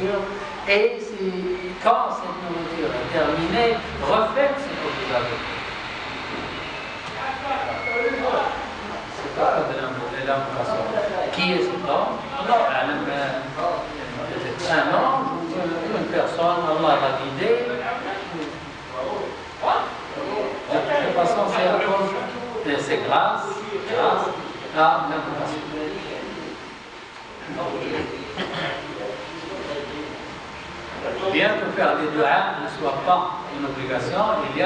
nourriture. Et quand cette nourriture est terminée, refaites ce que vous avez fait. C'est pas l'invocation. Qui est cet homme? Peut-être un ange ou une personne, Allah va guider. De toute façon, c'est à cause de ces grâces à l'invocation. Bien que faire des du'as ne soit pas une obligation, il y a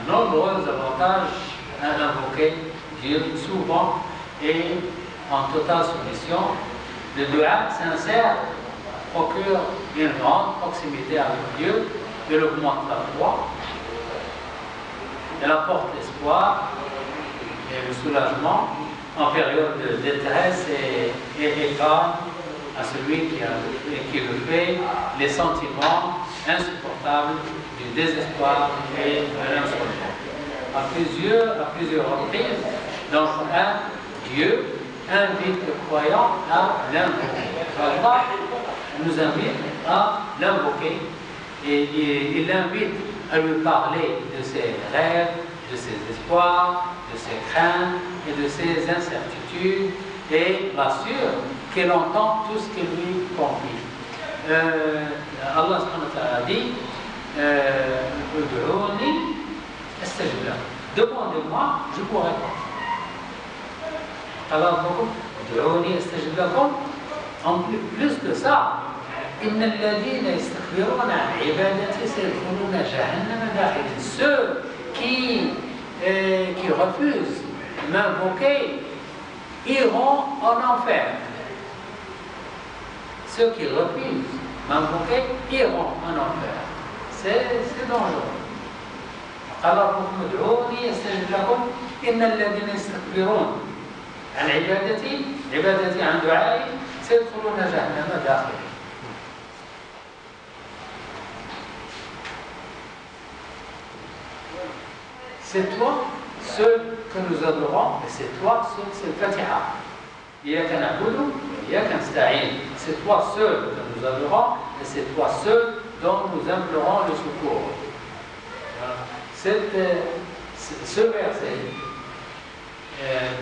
de nombreux avantages à invoquer Dieu souvent et en totale soumission. Le du'a sincère procure une grande proximité avec Dieu, il augmente la foi, elle apporte l'espoir et le soulagement en période de détresse et épargne à celui qui le fait les sentiments insupportables du désespoir et de l'insouciance. À plusieurs reprises, dans le Coran, Dieu invite le croyant à l'invoquer. Allah nous invite à l'invoquer et il l'invite à lui parler de ses rêves, de ses espoirs, de ses craintes et de ses incertitudes et rassure qu'il entend tout ce qui lui confie. Allah subhanahu wa ta'ala dit Ud'ouni astajib lakum. Demandez-moi, je vous réponds. Alors, Ud'ouni astajib lakum. En plus de ça, إن الذين يستكبرون عن عبادتي سيدخلون جهنم داخلين. Ceux qui refusent m'invoquer iront en enfer. Ceux qui refusent m'invoquer iront en enfer. C'est dangereux. قال ربكم ادعوني استجب لكم إن الذين يستكبرون عن عبادتي عن دعائي سيدخلون جهنم داخلين. C'est toi seul que nous adorons et c'est toi seul, c'est le Fatiha. إياك نعبد وإياك نستعين. C'est toi seul que nous adorons et c'est toi seul dont nous implorons le secours. Ce verset,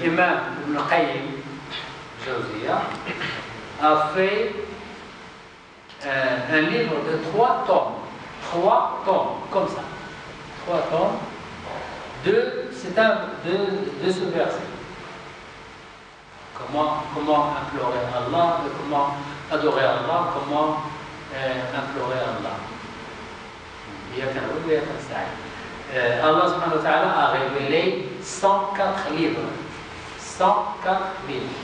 Imam Ibn Qayyim Jawziyya a fait un livre de 3 tomes. 3 tomes, comme ça. 3 tomes de ce verset. Comment implorer Allah, comment adorer Allah, comment implorer Allah. Allah subhanahu wa ta'ala a révélé 104 livres. 104 livres.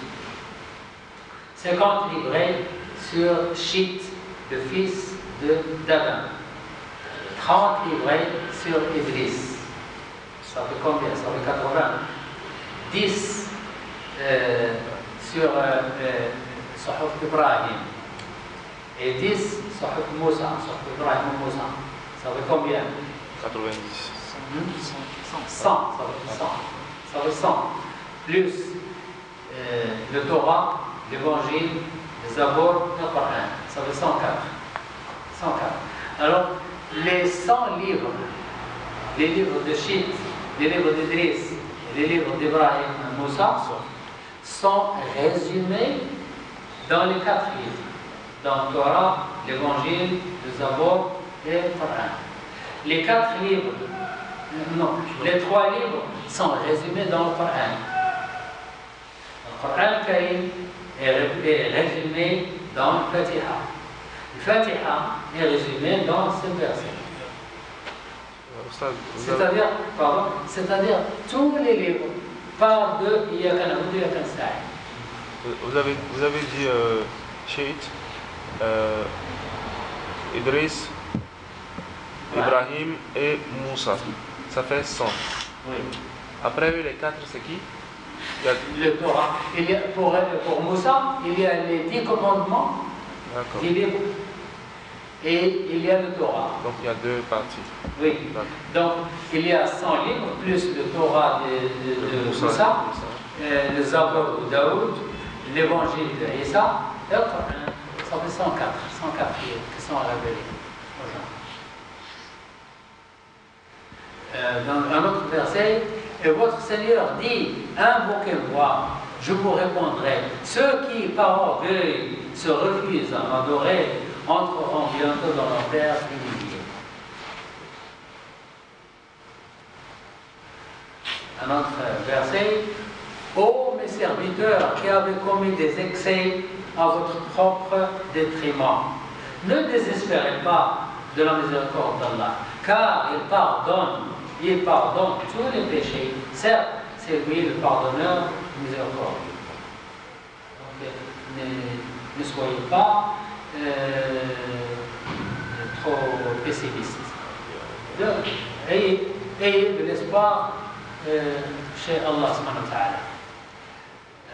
50 livrets sur Shit, le fils d'Adam. 30 livrets sur Iblis. Ça fait combien? Ça fait 80. 10 sur Sahuf Ibrahim. Et 10 Sahuf Moussa, Sahuf Ibrahim et Moussa. Ça fait combien? 90. 100. Ça fait 100. Plus le Torah, l'Évangile, les Zabor, le Coran. Ça fait 104. 104. Alors, les 100 livres, les livres de Shit, les livres d'Idris et les livres d'Ibrahim et Moussa, sont résumés dans les 4 livres. Dans le Torah, l'Évangile, le Zabor et le Coran. Les 4 livres, non, les 3 livres sont résumés dans le Coran. Le Coran Karim est résumé dans le Fatiha. Le Fatiha est résumé dans ce verset. C'est-à-dire tous les livres parlent de Iyaka na'budu wa Iyaka nasta'in. Vous avez dit Shit, Idris, Ibrahim et Moussa. Ça fait 100. Oui. Après les 4, c'est qui? Le Torah. Pour Moussa, il y a les 10 commandements, 10 livres, et il y a le Torah. Donc il y a 2 parties. Oui. Donc il y a 100 livres, plus le Torah de Moussa, le Zabur de Daoud, l'évangile de Isa, et le Coran. ça fait 104 qui sont révélés aux gens. Dans un autre verset, et votre Seigneur dit, invoquez-moi, je vous répondrai. Ceux qui, par orgueil, se refusent à m'adorer, entreront bientôt dans leur terre humiliée. Un autre verset, ô mes serviteurs qui avez commis des excès à votre propre détriment, ne désespérez pas de la miséricorde d'Allah, car il pardonne tous les péchés. Certes, c'est lui le pardonneur miséricordieux. Donc, ne soyez pas trop pessimistes. Ayez de l'espoir chez Allah subhanahu wa ta'ala.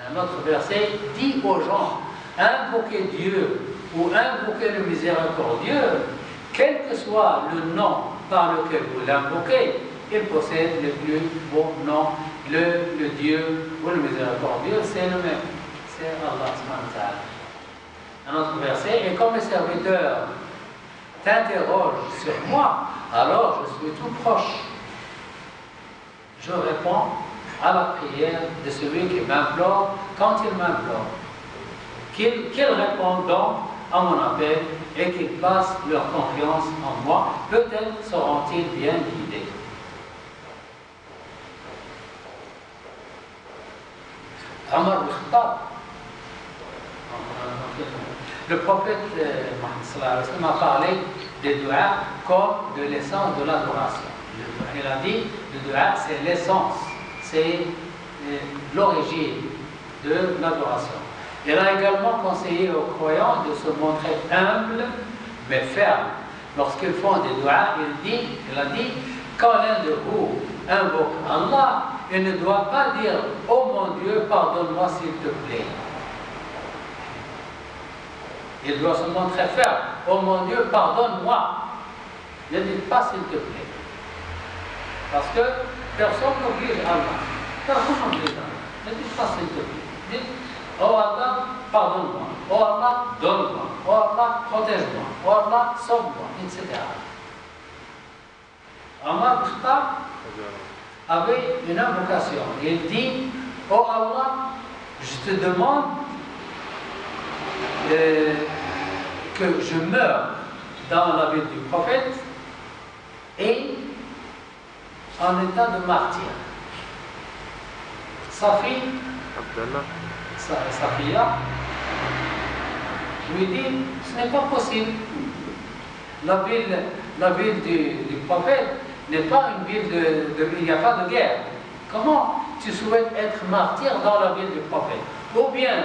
Un autre verset dit aux gens, invoquez Dieu ou invoquez le miséricordieux, quel que soit le nom par lequel vous l'invoquez, il possède le plus beau nom, le Dieu ou le miséricordieux, c'est le même, c'est Allah subhanahu wa ta'ala. Un autre verset, et comme les serviteurs t'interrogent sur moi, alors je suis tout proche. Je réponds à la prière de celui qui m'implore quand il m'implore. Qu'il réponde donc à mon appel et qu'ils placent leur confiance en moi, peut-être seront-ils bien guidés. Omar al-Khattab, le prophète Mohammed a parlé des du'a comme de l'essence de l'adoration. Il a dit, le du'a c'est l'essence, c'est l'origine de l'adoration. Il a également conseillé aux croyants de se montrer humbles mais fermes. Lorsqu'ils font des du'a, il a dit, quand l'un de vous invoque Allah, il ne doit pas dire « Oh mon Dieu, pardonne-moi s'il te plaît ». Il doit se montrer ferme. « Oh mon Dieu, pardonne-moi ». Ne dit pas « s'il te plaît ». Parce que personne n'oblige Allah. Personne n'oblige Allah. Ne dit pas « s'il te plaît ». Dites « Oh Allah, pardonne-moi. Oh Allah, donne-moi. Oh Allah, protège-moi. Oh Allah, sauve-moi. » etc. Omar al-Khattab avait une invocation. Il dit, oh Allah, je te demande que je meure dans la ville du prophète et en état de martyr. Sa fille, Safiya, lui dit, ce n'est pas possible. La ville du prophète n'est pas une ville il n'y a pas de guerre. Comment tu souhaites être martyr dans la ville du prophète? Ou bien